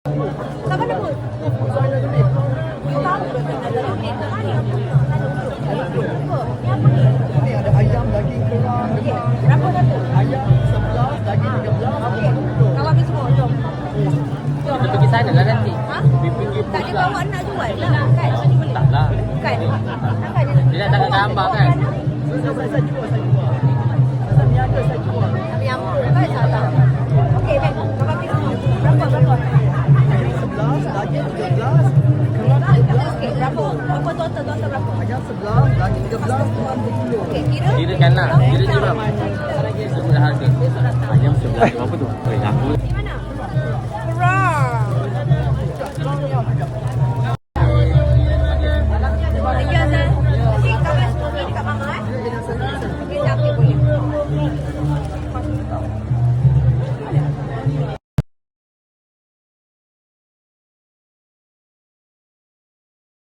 Sabar dah pun. Ni ada ayam, daging, kerang. Berapa satu? Ayam 11, daging 13. Okey. Kau ambil semua, jom. Kita pergi sana lah nanti. Ha? Pergi Tak dia bawa nak jual lah, kan? tak lah. Kan? Takkan Dia nak tangkap gambar kan. Saya jual. Pasal niaga saya jual. Tapi yang kan salah. Okey, baik. Kau ambil semua. Berapa? Ayam 11, daging 13. Kerang 13. Okey, berapa total berapa? Ayam 11, daging 13, kerang 20. Okey, kira? Kirakan lah. Kira je berapa? Semua dah harga. Ayam sebelah berapa tu? Aku Di mana?